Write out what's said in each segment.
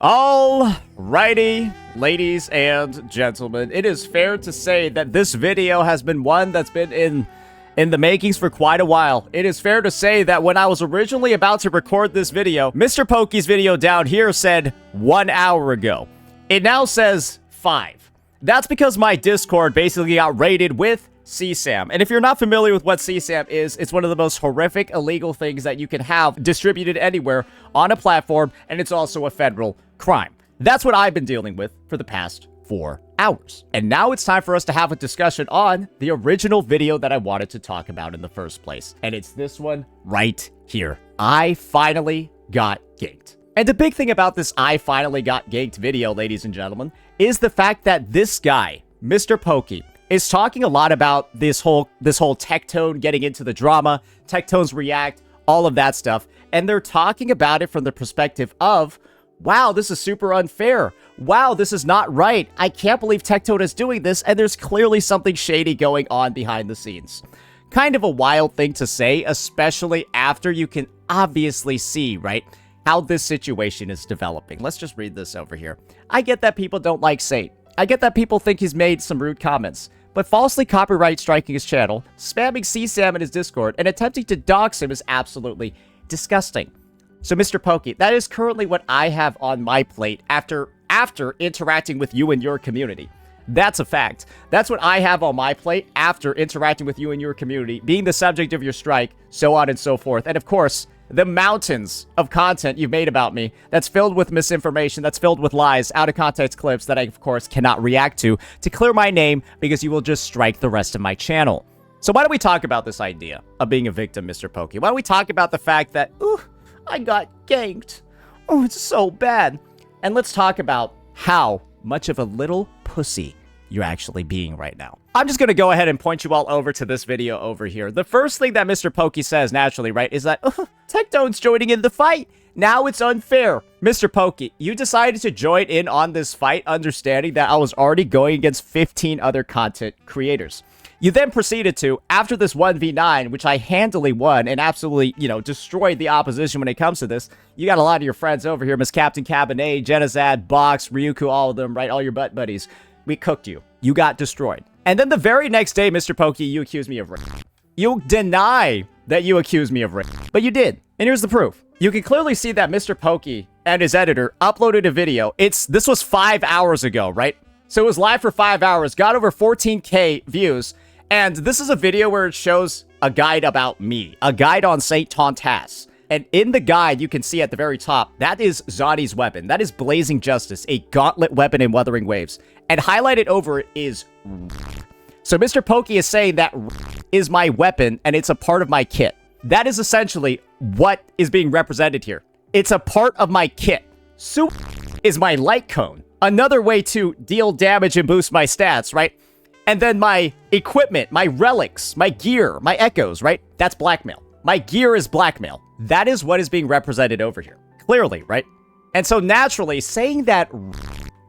Alrighty, ladies and gentlemen, it is fair to say that this video has been one that's been in the makings for quite a while. It is fair to say that when I was originally about to record this video, MrPokke's video down here said 1 hour ago. It now says 5. That's because my Discord basically got raided with CSAM. And if you're not familiar with what CSAM is, it's one of the most horrific illegal things that you can have distributed anywhere on a platform, and it's also a federal crime. That's what I've been dealing with for the past 4 hours. And now it's time for us to have a discussion on the original video that I wanted to talk about in the first place. And it's this one right here. I finally got ganked. And the big thing about this I finally got ganked video, ladies and gentlemen, is the fact that this guy, MrPokke, is talking a lot about this whole Tectone getting into the drama, Tectone's react, all of that stuff. And they're talking about it from the perspective of, wow, this is super unfair. Wow, this is not right. I can't believe Tectone is doing this, and there's clearly something shady going on behind the scenes. Kind of a wild thing to say, especially after you can obviously see, right, how this situation is developing. Let's just read this over here. I get that people don't like Saint. I get that people think he's made some rude comments. But falsely copyright striking his channel, spamming CSAM in his Discord, and attempting to dox him is absolutely disgusting. So, MrPokke, that is currently what I have on my plate after interacting with you and your community. That's a fact. That's what I have on my plate after interacting with you and your community, being the subject of your strike, so on and so forth. And of course, the mountains of content you've made about me that's filled with misinformation, that's filled with lies, out of context clips that I, of course, cannot react to clear my name because you will just strike the rest of my channel. So why don't we talk about this idea of being a victim, MrPokke? Why don't we talk about the fact that, ooh, I got ganked. Oh, it's so bad. And let's talk about how much of a little pussy you're actually being right now. I'm just going to go ahead and point you all over to this video over here. The first thing that MrPokke says naturally, right, is that Tectone's joining in the fight. Now it's unfair. MrPokke, you decided to join in on this fight understanding that I was already going against 15 other content creators. You then proceeded to, after this 1v9, which I handily won and absolutely, destroyed the opposition when it comes to this, you got a lot of your friends over here, Miss Captain Cabernet, Genazad, Box, Ryuku, all of them, right, all your butt buddies. We cooked you. You got destroyed. And then the very next day, MrPokke, you accused me of rape. You deny that you accused me of rape, but you did. And here's the proof. You can clearly see that MrPokke and his editor uploaded a video. This was 5 hours ago, right? So it was live for 5 hours, got over 14K views. And this is a video where it shows a guide about me, a guide on Saint Tontas. And in the guide, you can see at the very top, that is Zani's weapon. That is Blazing Justice, a gauntlet weapon in Wuthering Waves. And highlighted over it is... So MrPokke is saying that is my weapon, and it's a part of my kit. That is essentially what is being represented here. It's a part of my kit. Soup is my light cone. Another way to deal damage and boost my stats, right? And then my equipment, my relics, my gear, my echoes, right? That's blackmail. My gear is blackmail. That is what is being represented over here. Clearly, right? And so naturally, saying that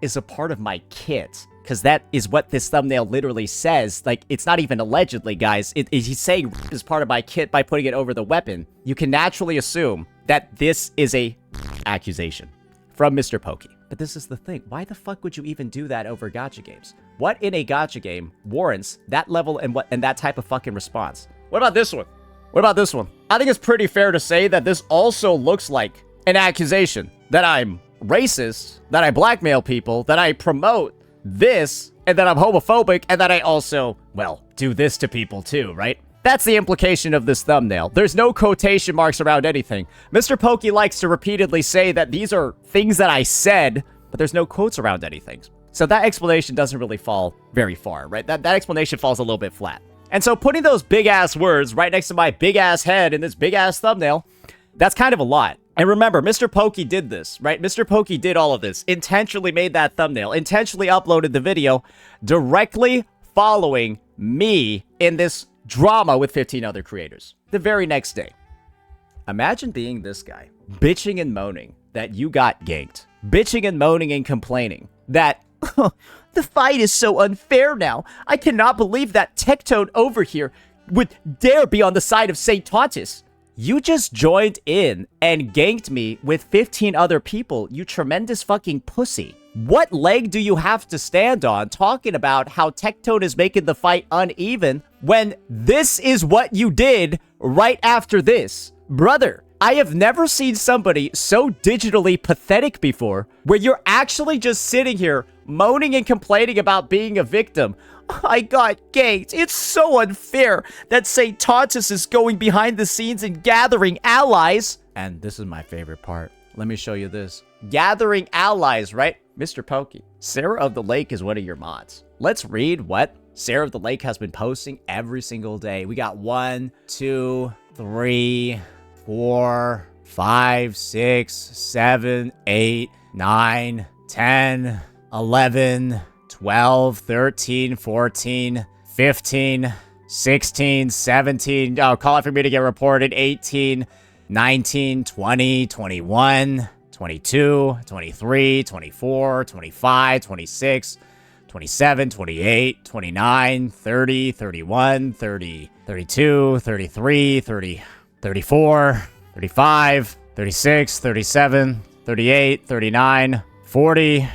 is a part of my kit, because that is what this thumbnail literally says. Like, it's not even allegedly, guys. He's saying is part of my kit by putting it over the weapon. You can naturally assume that this is a accusation from MrPokke. But this is the thing. Why the fuck would you even do that over gacha games? What in a gacha game warrants that level and that type of fucking response? What about this one? What about this one? I think it's pretty fair to say that this also looks like an accusation that I'm racist, that I blackmail people, that I promote this, and that I'm homophobic, and that I also, well, do this to people too, right? That's the implication of this thumbnail. There's no quotation marks around anything. MrPokke likes to repeatedly say that these are things that I said, but there's no quotes around anything. So that explanation doesn't really fall very far, right? That explanation falls a little bit flat. And so putting those big-ass words right next to my big-ass head in this big-ass thumbnail, that's kind of a lot. And remember, MrPokke did this, right? MrPokke did all of this, intentionally made that thumbnail, intentionally uploaded the video directly following me in this drama with 15 other creators. The very next day. Imagine being this guy, bitching and moaning that you got ganked. Bitching and moaning and complaining that, the fight is so unfair now. I cannot believe that Tectone over here would dare be on the side of Saint Tontas. You just joined in and ganked me with 15 other people, you tremendous fucking pussy. What leg do you have to stand on talking about how Tectone is making the fight uneven when this is what you did right after this? Brother, I have never seen somebody so digitally pathetic before, where you're actually just sitting here moaning and complaining about being a victim. I got ganked. It's so unfair that St. Tontus is going behind the scenes and gathering allies. And this is my favorite part. Let me show you this. Gathering allies, right? MrPokke. Sarah of the Lake is one of your mods. Let's read what Sarah of the Lake has been posting every single day. We got 1, 2, 3, 4, 5, 6, 7, 8, 9, 10, 11, 12, 13, 14, 15, 16, 17. Oh, call it for me to get reported. 18, 19, 20, 21, 22, 23, 24, 25, 26, 27, 28, 29, 30, 31, 30, 32, 33, 30, 34, 35, 36, 37, 38, 39, 40.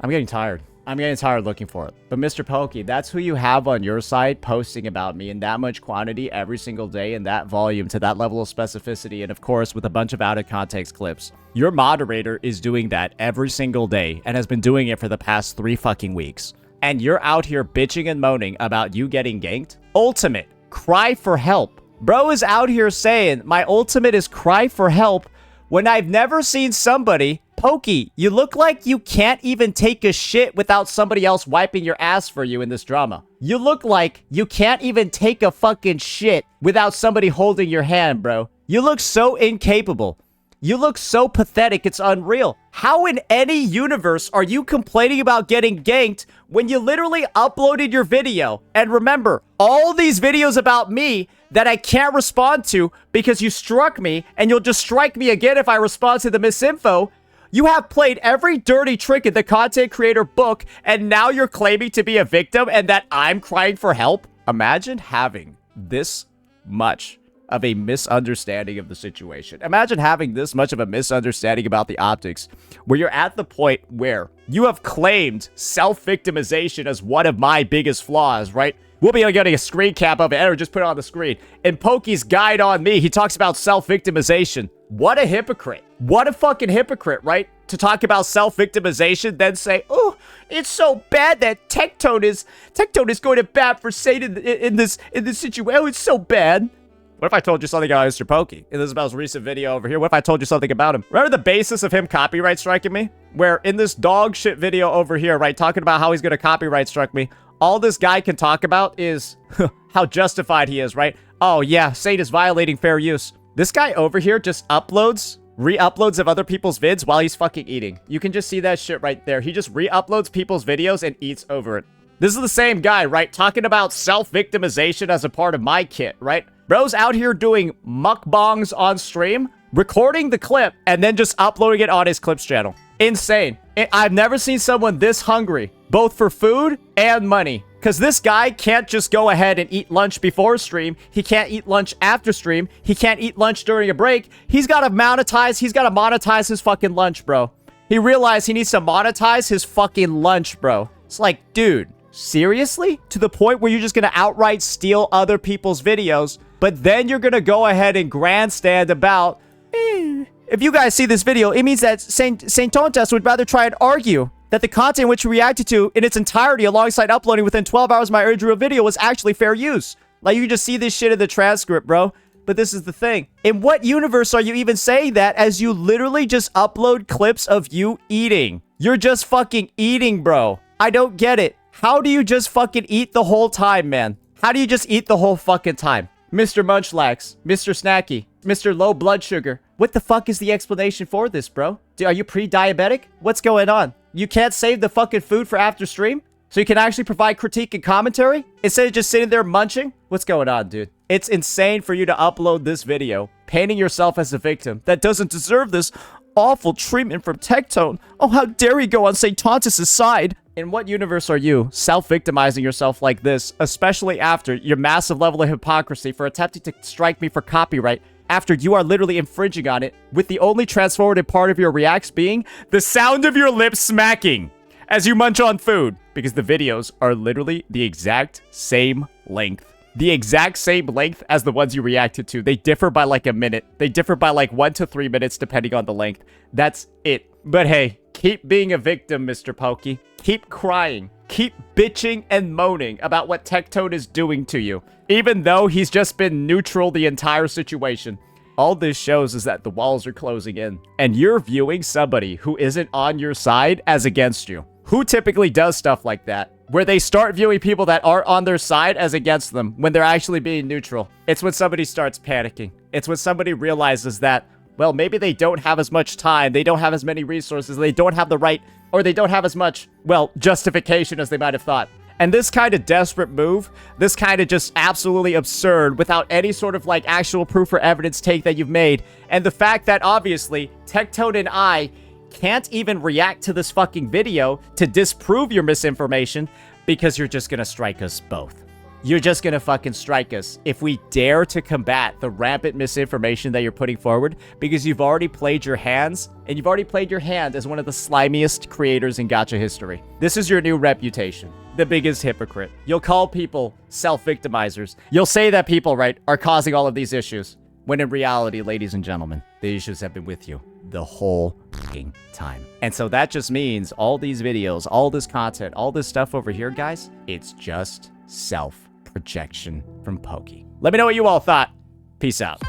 I'm getting tired. I'm getting tired looking for it. But MrPokke, that's who you have on your side posting about me in that much quantity every single day in that volume to that level of specificity, and of course with a bunch of out of context clips. Your moderator is doing that every single day and has been doing it for the past 3 fucking weeks. And you're out here bitching and moaning about you getting ganked? Ultimate, cry for help. Bro is out here saying my ultimate is cry for help when I've never seen somebody. Pokey, you look like you can't even take a shit without somebody else wiping your ass for you in this drama. You look like you can't even take a fucking shit without somebody holding your hand, bro. You look so incapable. You look so pathetic, it's unreal. How in any universe are you complaining about getting ganked when you literally uploaded your video? And remember, all these videos about me that I can't respond to because you struck me, and you'll just strike me again if I respond to the misinfo. You have played every dirty trick in the content creator book, and now you're claiming to be a victim and that I'm crying for help? Imagine having this much of a misunderstanding of the situation. Imagine having this much of a misunderstanding about the optics, where you're at the point where you have claimed self-victimization as one of my biggest flaws, right? We'll be getting a screen cap of it, or just put it on the screen. In Pokey's guide on me, he talks about self-victimization. What a hypocrite. What a fucking hypocrite, right? To talk about self-victimization, then say, oh, it's so bad that Tectone is going to bat for Satan in this situation. Oh, it's so bad. What if I told you something about MrPokke in Isabel's recent video over here? What if I told you something about him? Remember the basis of him copyright striking me? Where in this dog shit video over here, right, talking about how he's going to copyright strike me, all this guy can talk about is how justified he is, right? Oh yeah, Satan is violating fair use. This guy over here just uploads, re-uploads of other people's vids while he's fucking eating. You can just see that shit right there. He just re-uploads people's videos and eats over it. This is the same guy, right? Talking about self-victimization as a part of my kit, right? Bro's out here doing mukbangs on stream, recording the clip, and then just uploading it on his clips channel. Insane. I've never seen someone this hungry, both for food and money. Because this guy can't just go ahead and eat lunch before stream. He can't eat lunch after stream. He can't eat lunch during a break. He's got to monetize his fucking lunch, bro. He realized he needs to monetize his fucking lunch, bro. It's like, dude, seriously? To the point where you're just going to outright steal other people's videos, but then you're going to go ahead and grandstand about, if you guys see this video, it means that St. Tontus would rather try and argue that the content which we reacted to in its entirety alongside uploading within 12 hours of my original video was actually fair use. Like, you can just see this shit in the transcript, bro. But this is the thing. In what universe are you even saying that, as you literally just upload clips of you eating? You're just fucking eating, bro. I don't get it. How do you just fucking eat the whole time, man? How do you just eat the whole fucking time? Mr. Munchlax, Mr. Snacky, Mr. Low Blood Sugar. What the fuck is the explanation for this, bro? Are you pre-diabetic? What's going on? You can't save the fucking food for after stream? So you can actually provide critique and commentary? Instead of just sitting there munching? What's going on, dude? It's insane for you to upload this video, painting yourself as a victim that doesn't deserve this awful treatment from Tectone. Oh, how dare you go on St. Tontus' side? In what universe are you self-victimizing yourself like this, especially after your massive level of hypocrisy for attempting to strike me for copyright after you are literally infringing on it, with the only transformative part of your reacts being the sound of your lips smacking as you munch on food, because the videos are literally the exact same length. The exact same length as the ones you reacted to. They differ by like a minute. They differ by like 1 to 3 minutes depending on the length. That's it. But hey, keep being a victim, MrPokke. Keep crying. Keep bitching and moaning about what Tectone is doing to you, even though he's just been neutral the entire situation. All this shows is that the walls are closing in, and you're viewing somebody who isn't on your side as against you. Who typically does stuff like that, where they start viewing people that aren't on their side as against them when they're actually being neutral? It's when somebody starts panicking. It's when somebody realizes that, well, maybe they don't have as much time, they don't have as many resources, they don't have the right, or they don't have as much, well, justification as they might have thought. And this kind of desperate move, this kind of just absolutely absurd, without any sort of like actual proof or evidence take that you've made, and the fact that obviously Tectone and I can't even react to this fucking video to disprove your misinformation because you're just gonna strike us both. You're just gonna fucking strike us if we dare to combat the rampant misinformation that you're putting forward, because you've already played your hands, and you've already played your hand as one of the slimiest creators in gacha history. This is your new reputation. The biggest hypocrite. You'll call people self-victimizers. You'll say that people, right, are causing all of these issues, when in reality, ladies and gentlemen, the issues have been with you the whole fucking time. And so that just means all these videos, all this content, all this stuff over here, guys, it's just self-projection from Pokey. Let me know what you all thought. Peace out.